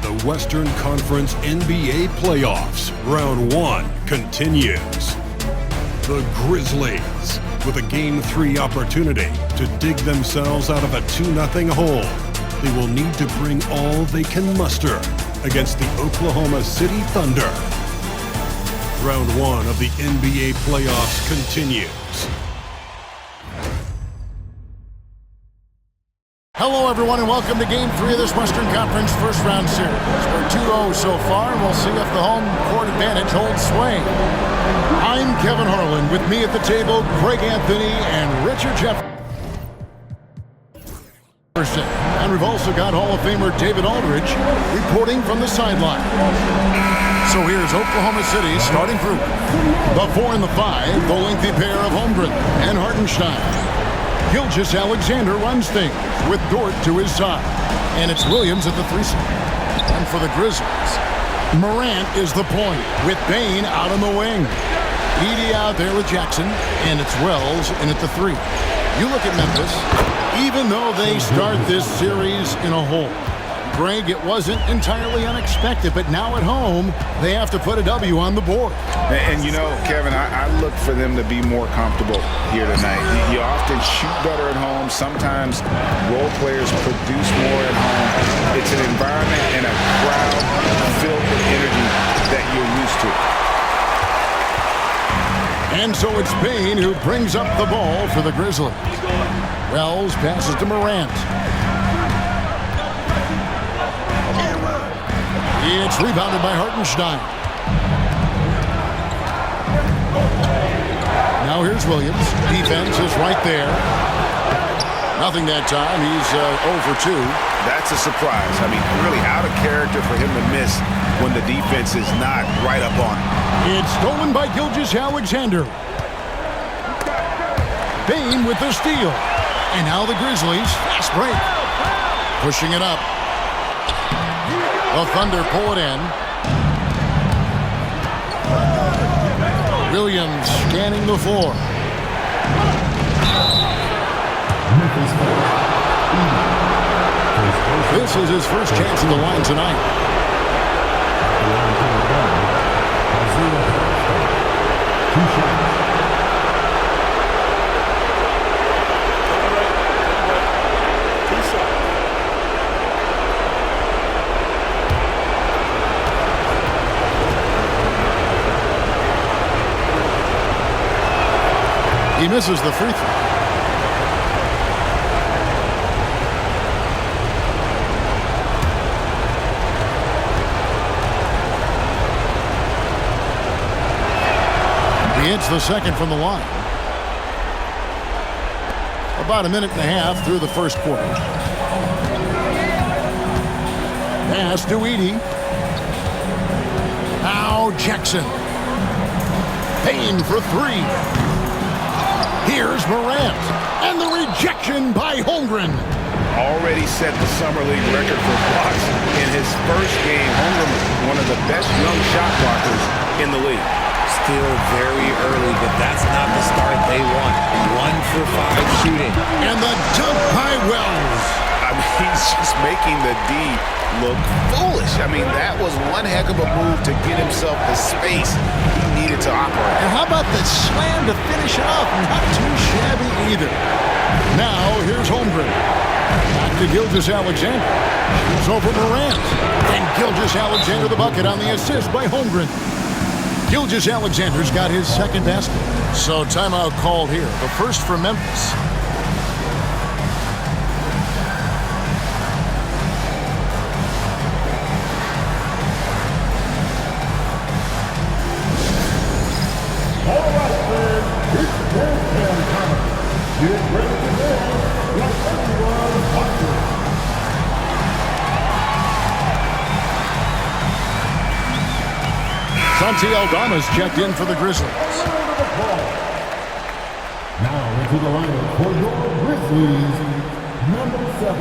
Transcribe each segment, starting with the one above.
The Western Conference NBA playoffs, round 1 continues. The Grizzlies, with a Game 3 opportunity to dig themselves out of a 2-0 hole. They will need to bring all they can muster against the Oklahoma City Thunder. Round 1 of the NBA playoffs continues. Hello, everyone, and welcome to Game 3 of this Western Conference first round series. We're 2-0 so far, and we'll see if the home court advantage holds sway. I'm Kevin Harlan. With me at the table, Greg Anthony and Richard Jefferson. And we've also got Hall of Famer David Aldridge reporting from the sideline. So here's Oklahoma City starting group. The 4 and the 5, the lengthy pair of Holmgren and Hartenstein. Gilgeous-Alexander runs things with Dort to his side. And it's Williams at the 3 spot. And for the Grizzlies, Morant is the point with Bane out on the wing. Edey out there with Jackson, and it's Wells in at the 3. You look at Memphis, even though they start this series in a hole. Greg, it wasn't entirely unexpected, but now at home, they have to put a W on the board. And you know, Kevin, I look for them to be more comfortable here tonight. You often shoot better at home. Sometimes role players produce more at home. It's an environment and a crowd filled with energy that you're used to. And so it's Bane who brings up the ball for the Grizzlies. Wells passes to Morant. It's rebounded by Hartenstein. Now here's Williams. Defense is right there. Nothing that time. He's 0 for 2. That's a surprise. I mean, really out of character for him to miss when the defense is not right up on him. It's stolen by Gilgeous-Alexander. Bane with the steal. And now the Grizzlies, fast break. Pushing it up. The Thunder pull it in. Williams scanning the floor. This is his first chance at the line tonight. He misses the free throw. He hits the second from the line. About a minute and a half through the first quarter. Pass to Edey. Now Jackson. Payne for 3. Here's Morant, and the rejection by Holmgren. Already set the Summer League record for blocks in his first game. Holmgren, one of the best young shot blockers in the league. Still very early, but that's not the start they want. 1 for 5 shooting. And the dunk by Wells. I mean, he's just making the D look foolish. I mean, that was one heck of a move to get himself the space he needed to operate. And how about the slam to finish it off? Not too shabby either. Now, here's Holmgren. Back to Gilgeous-Alexander. It's over Morant. And Gilgeous-Alexander the bucket on the assist by Holmgren. Gilgeous-Alexander's got his second basket. So timeout called here. The first for Memphis. Santi Aldama's checked in for the Grizzlies. Now into the lineup for your Grizzlies, number 7,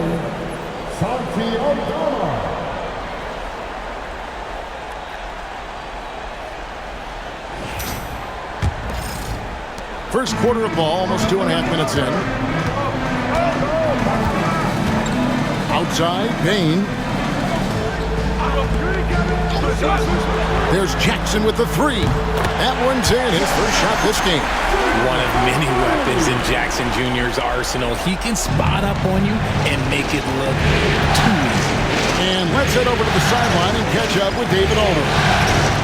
Santi Aldama. First quarter of ball, almost 2.5 minutes in. Outside, Bane. There's Jackson with the three. That one's in, his first shot this game. One of many weapons in Jackson Jr.'s arsenal. He can spot up on you and make it look too easy. And let's head over to the sideline and catch up with David Aldridge.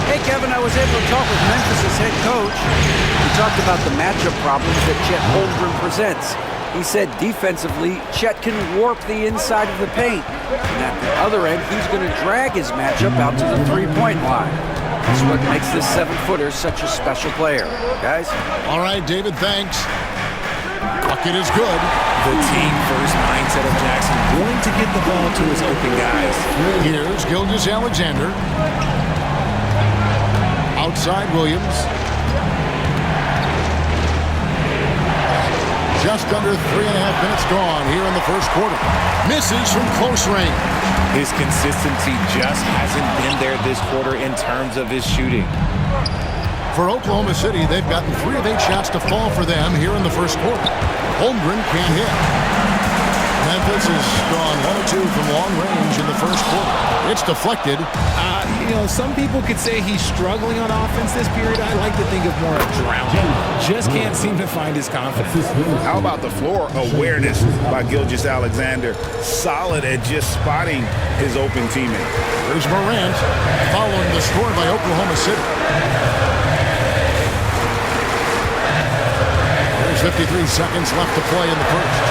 Hey, Kevin, I was able to talk with Memphis' head coach. We talked about the matchup problems that Chet Holmgren presents. He said defensively, Chet can warp the inside of the paint. And at the other end, he's going to drag his matchup out to the three-point line. That's what makes this 7-footer such a special player. Guys? All right, David, thanks. Bucket is good. The team-first mindset of Jackson, willing to get the ball to his open guys. Here's Gilgeous-Alexander. Outside Williams. Just under 3.5 minutes gone here in the first quarter. Misses from close range. His consistency just hasn't been there this quarter in terms of his shooting. For Oklahoma City, they've gotten 3 of 8 shots to fall for them here in the first quarter. Holmgren can't hit. Memphis has gone 1 or 2 from long range in the first quarter. It's deflected. Some people could say he's struggling on offense this period. I like to think of more of drowning. Just can't seem to find his confidence. How about the floor awareness by Gilgeous-Alexander? Solid at just spotting his open teammate. There's Morant following the score by Oklahoma City. There's 53 seconds left to play in the first.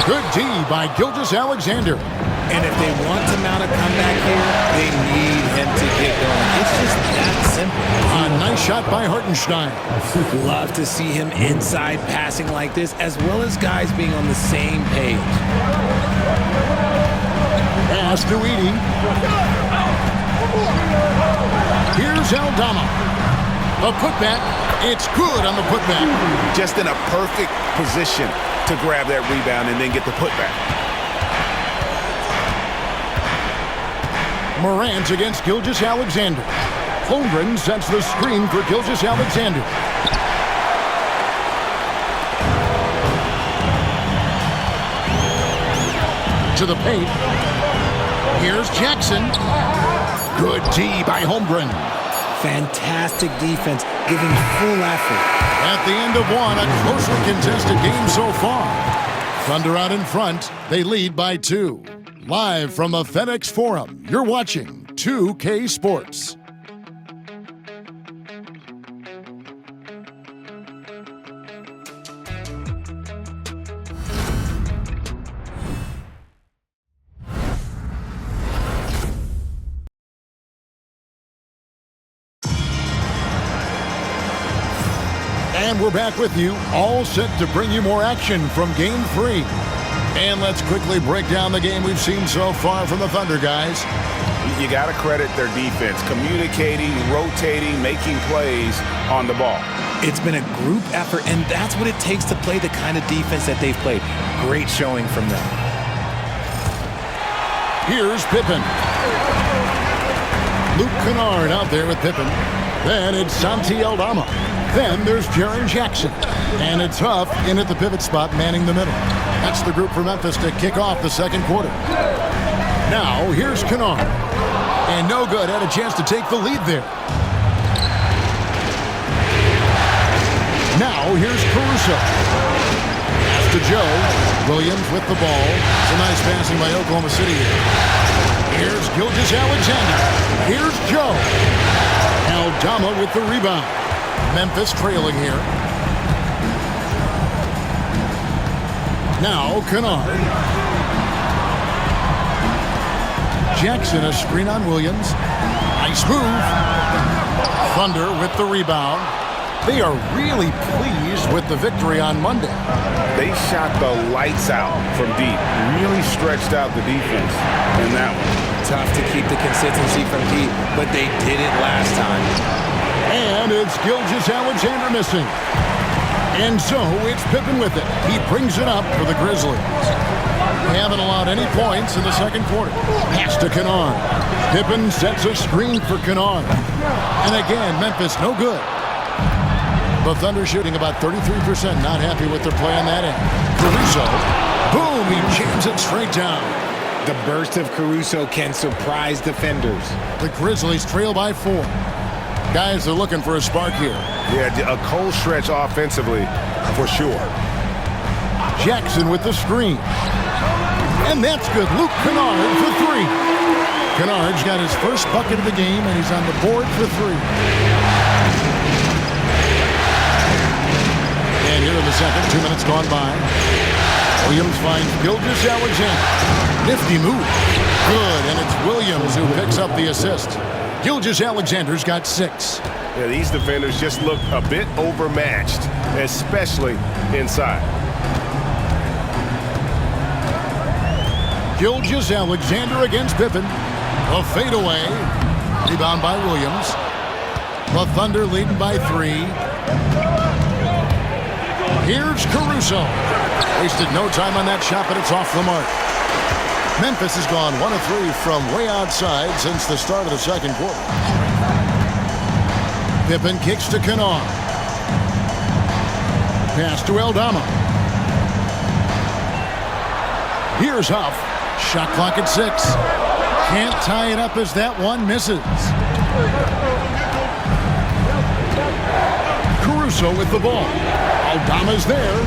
Good D by Gilgeous-Alexander. And if they want to mount a comeback here, they need him to get going. It's just that simple. A nice shot by Hartenstein. Love to see him inside passing like this, as well as guys being on the same page. Pass to Edey. Here's Aldama. A putback. It's good on the putback. Just in a perfect position to grab that rebound and then get the putback. Morant against Gilgeous-Alexander. Holmgren sets the screen for Gilgeous-Alexander. To the paint. Here's Jackson. Good D by Holmgren. Fantastic defense, giving full effort. At the end of one, a closely contested game so far. Thunder out in front. They lead by 2. Live from the FedEx Forum, you're watching 2K Sports. And we're back with you, all set to bring you more action from Game 3. And let's quickly break down the game we've seen so far from the Thunder, guys. You got to credit their defense, communicating, rotating, making plays on the ball. It's been a group effort, and that's what it takes to play the kind of defense that they've played. Great showing from them. Here's Pippen. Luke Kennard out there with Pippen. Then it's Santi Aldama. Then there's Jaren Jackson. And it's Huff in at the pivot spot, manning the middle. That's the group for Memphis to kick off the second quarter. Now, here's Kennard. And no good, had a chance to take the lead there. Now, here's Caruso. Pass to Joe. Williams with the ball. Some nice passing by Oklahoma City here. Here's Gilgeous-Alexander. Here's Joe. Aldama with the rebound. Memphis trailing here. Now, Kennard. Jackson, a screen on Williams. Nice move. Thunder with the rebound. They are really pleased with the victory on Monday. They shot the lights out from deep. Really stretched out the defense in that one. Tough to keep the consistency from deep, but they did it last time. And it's Gilgeous-Alexander missing. And so it's Pippen with it. He brings it up for the Grizzlies. They haven't allowed any points in the second quarter. Pass to Kennard. Pippen sets a screen for Kennard. And again, Memphis no good. The Thunder shooting about 33%. Not happy with their play on that end. Caruso. Boom! He jams it straight down. The burst of Caruso can surprise defenders. The Grizzlies trail by 4. Guys are looking for a spark here. Yeah, a cold stretch offensively, for sure. Jackson with the screen. And that's good. Luke Kennard for 3. Kennard's got his first bucket of the game, and he's on the board for 3. And here in the second, 2 minutes gone by. Williams finds Gilgeous-Alexander. Nifty move. Good, and it's Williams who picks up the assist. Gilgeous-Alexander's got 6. Yeah, these defenders just look a bit overmatched, especially inside. Gilgeous-Alexander against Pippen. A fadeaway. Rebound by Williams. The Thunder leading by 3. Here's Caruso. Wasted no time on that shot, but it's off the mark. Memphis has gone 1 of 3 from way outside since the start of the second quarter. Pippen kicks to Kennard. Pass to Aldama. Here's Huff. Shot clock at 6. Can't tie it up as that one misses. Caruso with the ball. Aldama's there.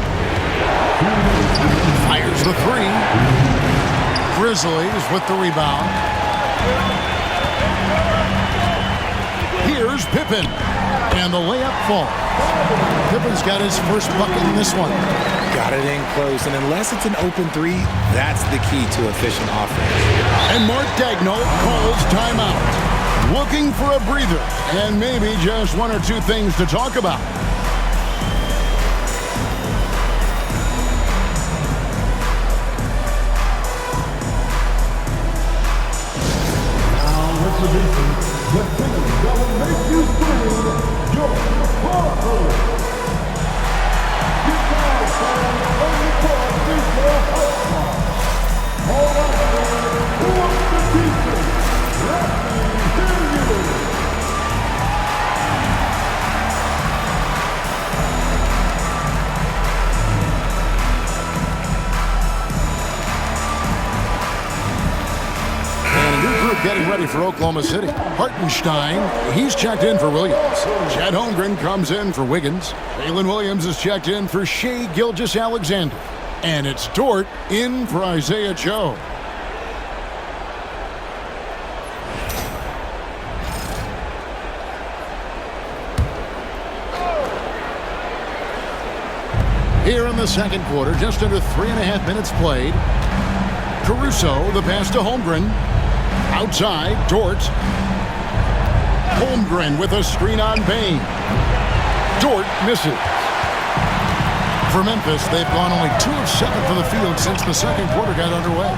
Fires the 3. Grizzlies with the rebound. Here's Pippen. And the layup falls. Pippen's got his first bucket in this one. Got it in close, and unless it's an open 3, that's the key to efficient offense. And Mark Daigneault calls timeout. Looking for a breather, and maybe just 1 or 2 things to talk about. The thing that will make you scream, your powerful. You guys are on the court, this is your husband. All right, who wants the defense? Let me hear you. Getting ready for Oklahoma City. Hartenstein, he's checked in for Williams. Chet Holmgren comes in for Wiggins. Jalen Williams is checked in for Shai Gilgeous-Alexander. And it's Dort in for Isaiah Joe. Here in the second quarter, just under 3.5 minutes played. Caruso, the pass to Holmgren. Outside, Dort. Holmgren with a screen on Bain. Dort misses. For Memphis, they've gone only 2 of 7 from the field since the second quarter got underway.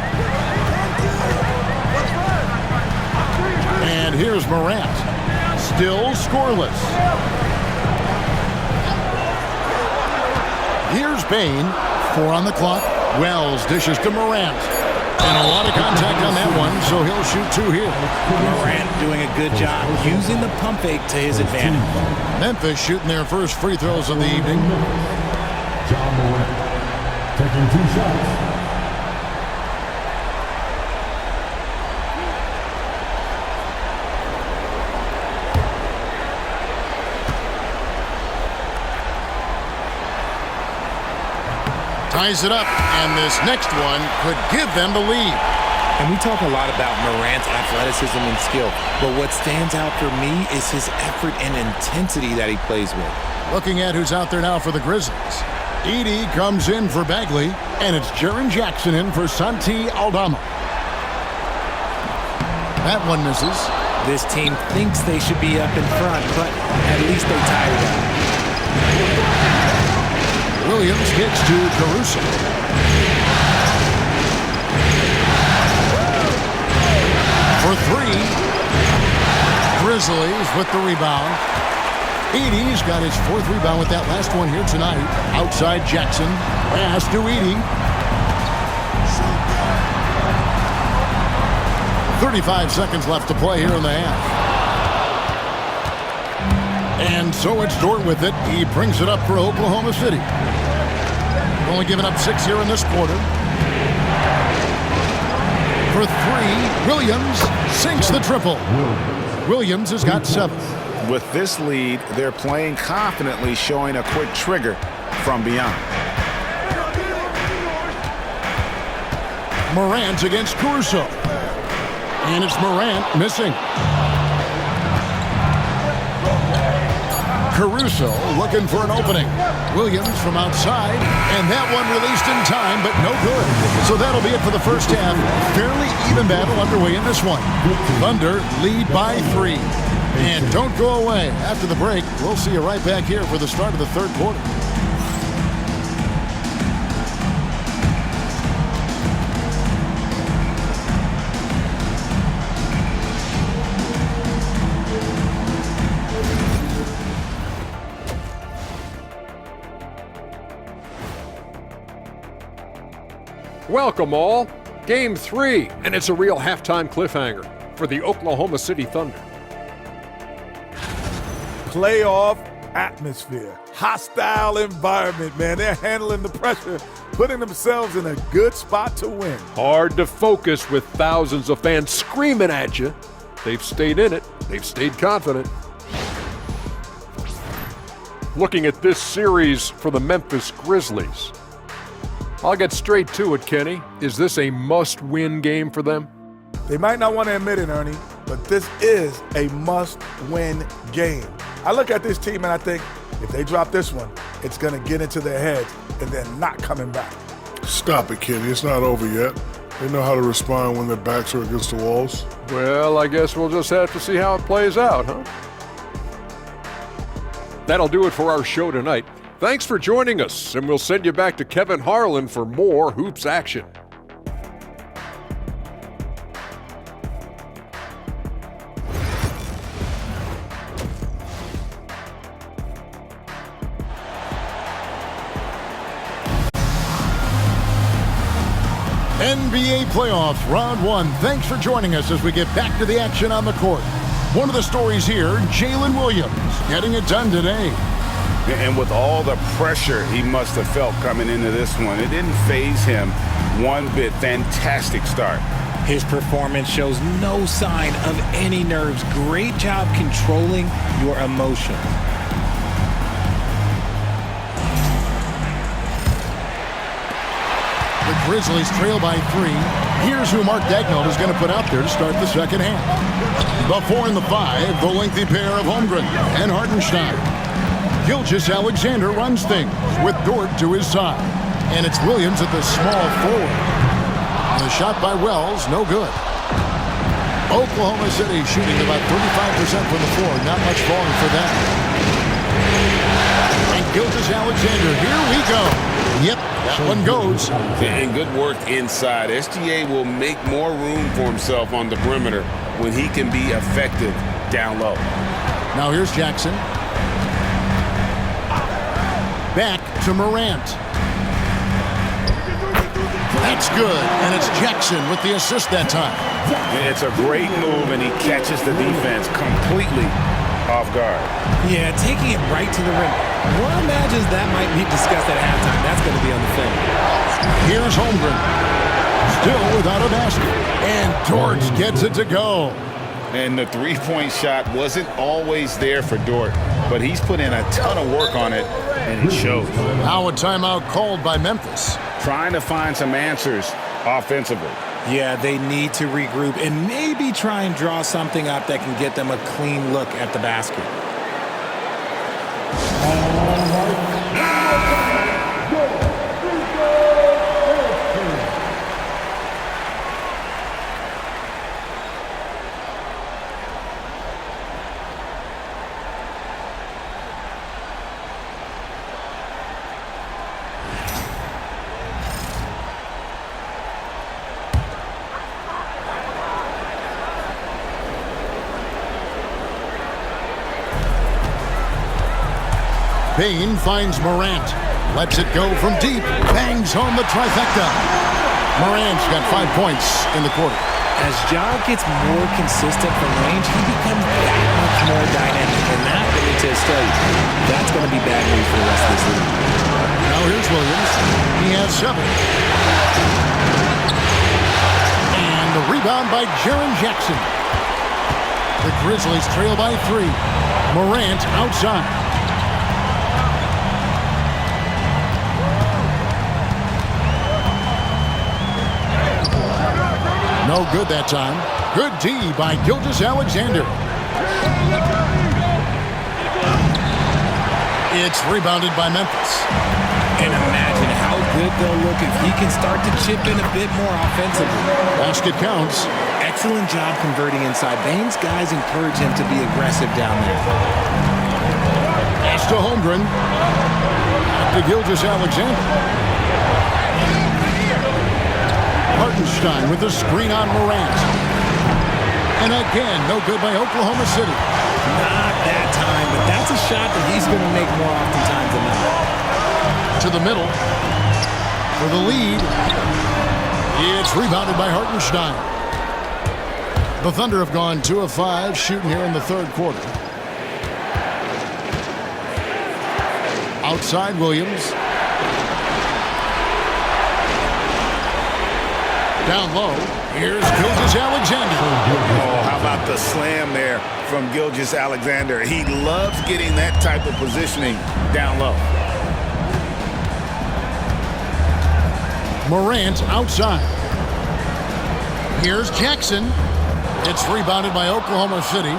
And here's Morant. Still scoreless. Here's Bain. 4 on the clock. Wells dishes to Morant. And a lot of contact on that one, so he'll shoot 2 here. Morant doing a good job using the pump fake to his advantage. Memphis shooting their first free throws of the evening. John Morant taking 2 shots. Ties it up, and this next one could give them the lead. And we talk a lot about Morant's athleticism and skill, but what stands out for me is his effort and intensity that he plays with. Looking at who's out there now for the Grizzlies. Edey comes in for Bagley, and it's Jaren Jackson in for Santi Aldama. That one misses. This team thinks they should be up in front, but at least they tie it up. Williams gets to Caruso. For 3. Grizzlies with the rebound. Edey's got his 4th rebound with that last one here tonight. Outside Jackson. Pass to Edey. 35 seconds left to play here in the half. And so it's Dort with it. He brings it up for Oklahoma City. Only giving up 6 here in this quarter. for three. Williams sinks the triple. Williams has got 7. With this lead, they're playing confidently, showing a quick trigger from beyond. Morant against Caruso. And it's Morant missing. Caruso looking for an opening. Williams from outside, and that one released in time, but no good. So that'll be it for the first half. Fairly even battle underway in this one. Thunder lead by 3. And don't go away. After the break, we'll see you right back here for the start of the third quarter. Welcome all. Game 3, and it's a real halftime cliffhanger for the Oklahoma City Thunder. Playoff atmosphere. Hostile environment, man. They're handling the pressure, putting themselves in a good spot to win. Hard to focus with thousands of fans screaming at you. They've stayed in it. They've stayed confident. Looking at this series for the Memphis Grizzlies. I'll get straight to it, Kenny. Is this a must-win game for them? They might not want to admit it, Ernie, but this is a must-win game. I look at this team and I think if they drop this one, it's going to get into their heads and they're not coming back. Stop it, Kenny. It's not over yet. They know how to respond when their backs are against the walls. Well, I guess we'll just have to see how it plays out, huh? That'll do it for our show tonight. Thanks for joining us, and we'll send you back to Kevin Harlan for more hoops action. NBA playoffs, round 1. Thanks for joining us as we get back to the action on the court. One of the stories here, Jalen Williams getting it done today. And with all the pressure he must have felt coming into this one, it didn't faze him one bit. Fantastic start. His performance shows no sign of any nerves. Great job controlling your emotions. The Grizzlies trail by 3. Here's who Mark Dagnall is going to put out there to start the second half. The 4 and the 5, the lengthy pair of Holmgren and Hartenstein. Gilgeous-Alexander runs things with Dort to his side. And it's Williams at the small forward. The shot by Wells, no good. Oklahoma City shooting about 35% from the floor. Not much falling for that. And Gilgeous-Alexander, here we go. Yep, that one goes. And good work inside. SGA will make more room for himself on the perimeter when he can be effective down low. Now here's Jackson. Back to Morant. That's good, and it's Jackson with the assist that time. It's a great move, and he catches the defense completely off guard. Yeah, taking it right to the rim. One imagines that might be discussed at halftime. That's going to be on the film. Here's Holmgren. Still without a basket. And Dort gets it to go. And the three-point shot wasn't always there for Dort, but he's put in a ton of work on it, and it shows. Now a timeout called by Memphis. Trying to find some answers offensively. Yeah, they need to regroup and maybe try and draw something up that can get them a clean look at the basket. Payne finds Morant. Lets it go from deep. Bangs home the trifecta. Morant's got 5 points in the quarter. As Ja gets more consistent from range, he becomes that much more dynamic. And that, let me just tell you, that's going to be bad news for the rest of this league. Now here's Williams. He has 7. And And the rebound by Jaren Jackson. The Grizzlies trail by 3. Morant outside. No good that time. Good D by Gilgeous-Alexander. It's rebounded by Memphis. And imagine how good they'll look if he can start to chip in a bit more offensively. Basket counts. Excellent job converting inside. Bane's guys encourage him to be aggressive down there. Pass to Holmgren. To Gilgeous-Alexander. Hartenstein with the screen on Morant. And again, no good by Oklahoma City. Not that time, but that's a shot that he's going to make more oftentimes than not. To the middle. For the lead. It's rebounded by Hartenstein. The Thunder have gone 2 of 5 shooting here in the third quarter. Outside Williams. Down low. Here's Gilgeous-Alexander. Oh, how about the slam there from Gilgeous-Alexander? He loves getting that type of positioning down low. Morant outside. Here's Jackson. It's rebounded by Oklahoma City.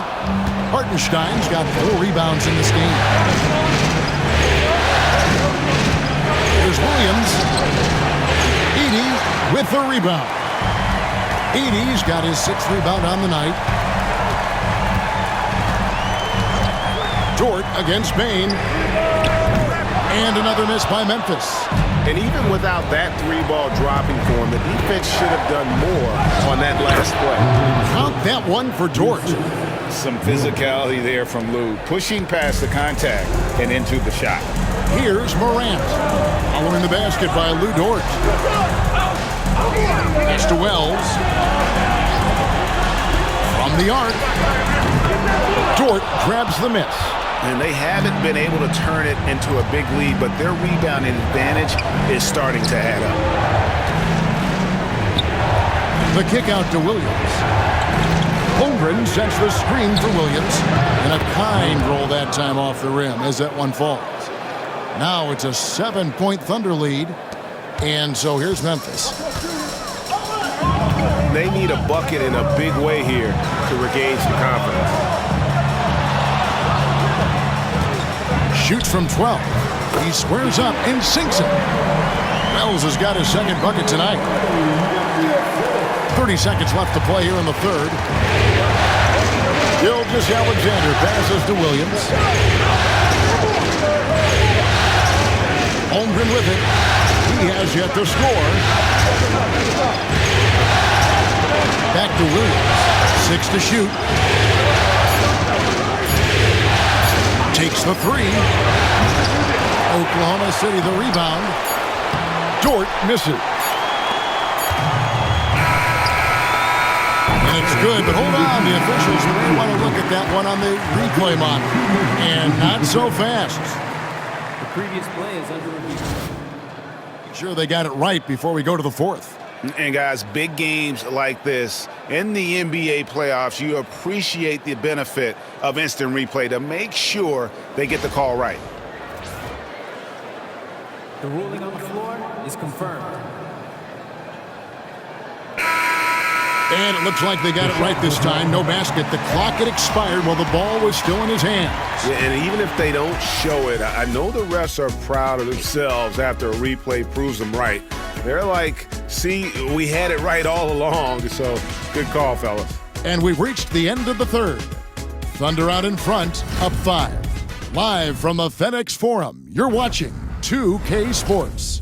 Hartenstein's got 4 rebounds in this game. Here's Williams. Edey with the rebound. Edey's got his 6th rebound on the night. Dort against Bane. And another miss by Memphis. And even without that 3-ball dropping for him, the defense should have done more on that last play. Count that one for Dort. Some physicality there from Lou, pushing past the contact and into the shot. Here's Morant. Following the basket by Lou Dort. Pass to Wells. From the arc. Dort grabs the miss. And they haven't been able to turn it into a big lead, but their rebounding advantage is starting to add up. The kick out to Williams. Holmgren sends the screen for Williams. And a kind roll that time off the rim as that one falls. Now it's a 7-point Thunder lead. And so here's Memphis. They need a bucket in a big way here to regain some confidence. Shoots from 12. He squares up and sinks it. Wells has got his 2nd bucket tonight. 30 seconds left to play here in the third. Gilgeous-Alexander passes to Williams. Holmgren with it. He has yet to score. Back to Williams. 6 to shoot. Takes the 3. Oklahoma City the rebound. Dort misses. And it's good, but hold on. The officials may want to look at that one on the replay monitor. And not so fast. The previous play is under review. Sure they got it right before we go to the fourth. And guys, big games like this in the NBA playoffs, you appreciate the benefit of instant replay to make sure they get the call right. The ruling on the floor is confirmed. And it looks like they got it right this time. No basket. The clock had expired while the ball was still in his hands. Yeah, and even if they don't show it, I know the refs are proud of themselves after a replay proves them right. They're like, see, we had it right all along. So good call, fellas. And we've reached the end of the third. Thunder out in front, up 5. Live from the FedEx Forum, you're watching 2K Sports.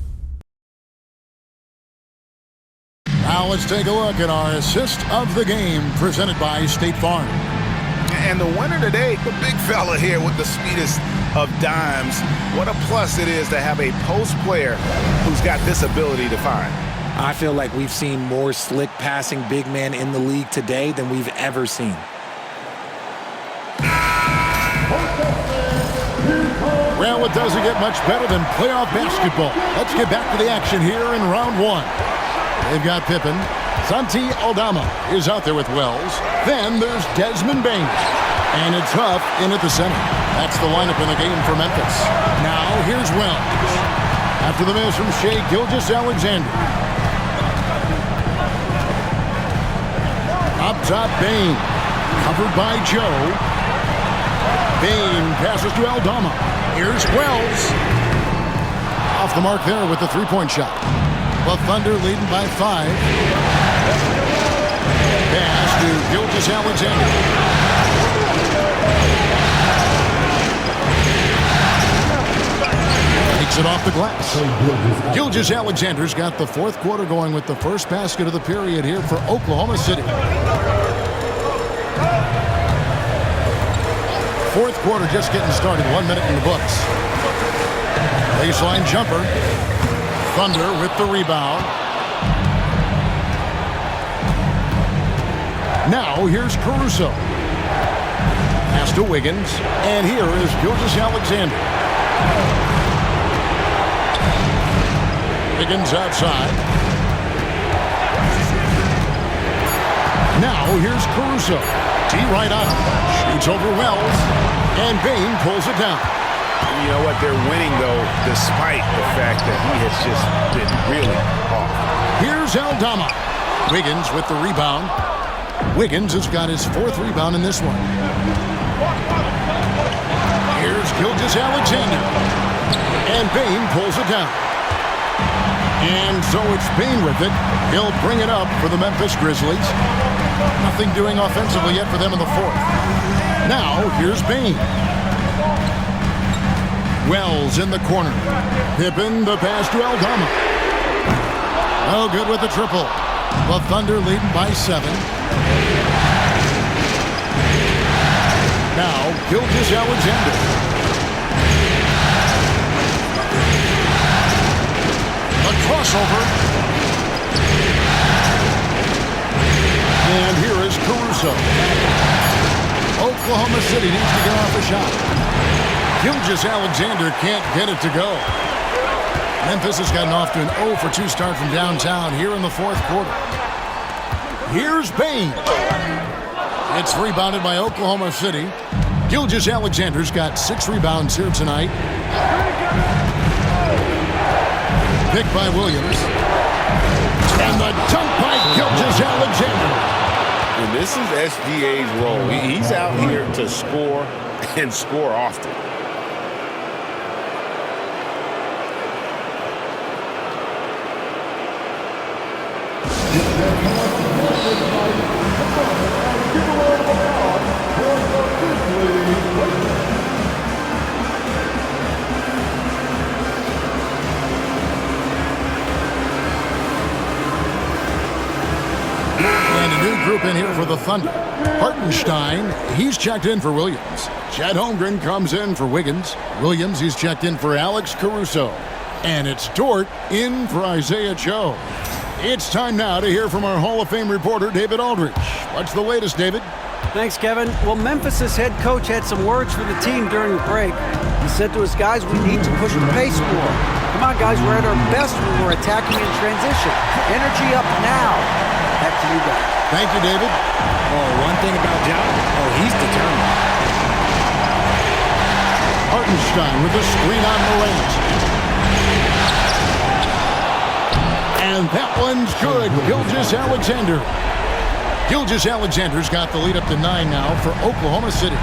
Now let's take a look at our assist of the game presented by State Farm. And the winner today, the big fella here with the sweetest of dimes. What a plus it is to have a post player who's got this ability to find. I feel like we've seen more slick passing big men in the league today than we've ever seen. Well, it doesn't get much better than playoff basketball. Let's get back to the action here in round 1. They've got Pippen, Santi Aldama is out there with Wells. Then there's Desmond Bain. And it's Huff in at the center. That's the lineup in the game for Memphis. Now here's Wells. After the miss from Shea Gilgeous-Alexander. Up top, Bain. Covered by Joe. Bain passes to Aldama. Here's Wells. Off the mark there with the three-point shot. The Thunder leading by 5. Pass to Gilgeous-Alexander. Takes it off the glass. Gilgeous-Alexander's got the fourth quarter going with the first basket of the period here for Oklahoma City. Fourth quarter just getting started. 1 minute in the books. Baseline jumper. Thunder with the rebound. Now here's Caruso. Pass to Wiggins. And here is Gilgeous-Alexander. Wiggins outside. Now here's Caruso. T right on. Shoots over Wells. And Bain pulls it down. You know what? They're winning, though, despite the fact that he has just been really off. Here's Aldama. Wiggins with the rebound. Wiggins has got his fourth rebound in this one. Here's Gilgeous-Alexander. And Bain pulls it down. And so it's Bain with it. He'll bring it up for the Memphis Grizzlies. Nothing doing offensively yet for them in the fourth. Now, here's Bain. Wells in the corner. Pippen the pass to Aldama. Oh, good with the triple. The Thunder leading by 7. Now, Gilgeous-Alexander. A crossover. And here is Caruso. Oklahoma City needs to get off a shot. Gilgeous-Alexander can't get it to go. Memphis has gotten off to an 0 for 2 start from downtown here in the fourth quarter. Here's Bain. It's rebounded by Oklahoma City. Gilgeous-Alexander's got 6 rebounds here tonight. Picked by Williams. And the dunk by Gilgeous-Alexander. And this is SGA's role. He's out here to score and score often. And a new group in here for the Thunder. Hartenstein, he's checked in for Williams. Chet Holmgren comes in for Wiggins. Williams, he's checked in for Alex Caruso. And it's Dort in for Isaiah Joe. It's time now to hear from our Hall of Fame reporter, David Aldridge. What's the latest, David? Thanks, Kevin. Well, Memphis's head coach had some words for the team during the break. He said to his guys, we need to push the pace more. Come on, guys, we're at our best when we're attacking in transition. Energy up now. Back to you guys. Thank you, David. Oh, one thing about John, he's determined. Hartenstein with the screen on Morant. And that one's good. Gilgeous-Alexander. Gilgeous-Alexander's got the lead up to 9 now for Oklahoma City.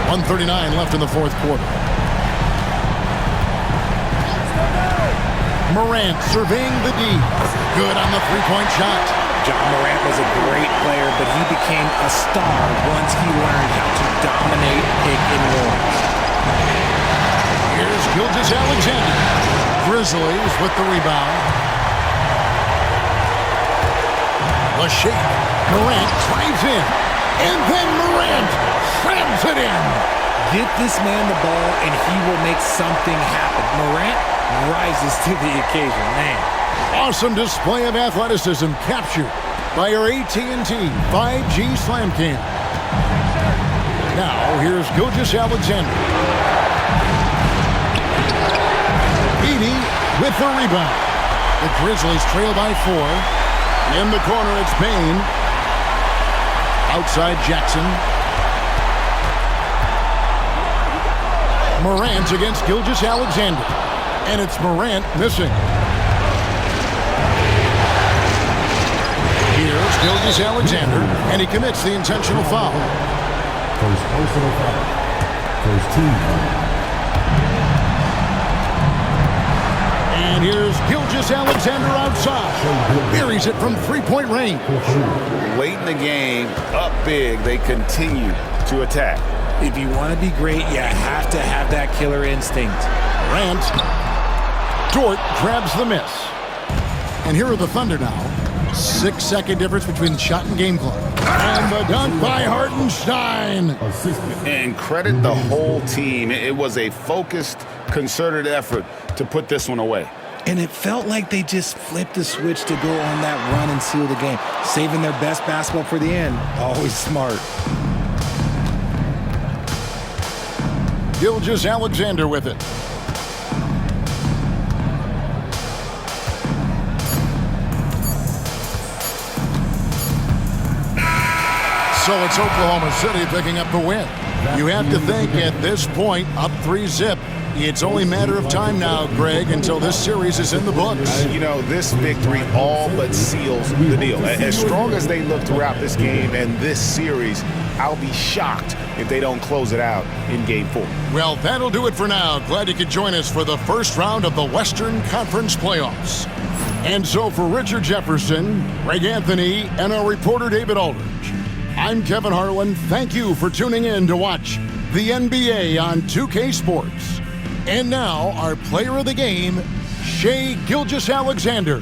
1:39 left in the fourth quarter. Morant surveying the D. Good on the three-point shot. John Morant was a great player, but he became a star once he learned how to dominate pick and rolls. Here's Gilgeous-Alexander. Grizzlies with the rebound. The shake. Morant drives in. And then Morant slams it in. Get this man the ball, and he will make something happen. Morant rises to the occasion, man. Awesome display of athleticism captured by our AT&T 5G Slam Cam. Now, here's Gilgeous-Alexander. Edey with the rebound. The Grizzlies trail by 4. In the corner, it's Payne. Outside Jackson. Morant against Gilgeous-Alexander. And it's Morant missing. Here's Gilgeous-Alexander, and he commits the intentional foul. First personal foul. First team foul. And here's Gilgeous-Alexander outside. Buries it from three-point range. Late in the game, up big, they continue to attack. If you want to be great, you have to have that killer instinct. Morant. Dort grabs the miss. And here are the Thunder now. 6-second difference between shot and game clock. And the dunk by Hartenstein. And credit the whole team. It was a focused, concerted effort to put this one away. And it felt like they just flipped the switch to go on that run and seal the game. Saving their best basketball for the end. Always smart. Gilgeous-Alexander with it. So it's Oklahoma City picking up the win. You have to think at this point, up 3-zip, it's only a matter of time now, Greg, until this series is in the books. You know, this victory all but seals the deal. As strong as they look throughout this game and this series, I'll be shocked if they don't close it out in Game 4. Well, that'll do it for now. Glad you could join us for the first round of the Western Conference playoffs. And so for Richard Jefferson, Greg Anthony, and our reporter David Aldridge, I'm Kevin Harlan. Thank you for tuning in to watch the NBA on 2K Sports. And now, our player of the game, Shai Gilgeous-Alexander.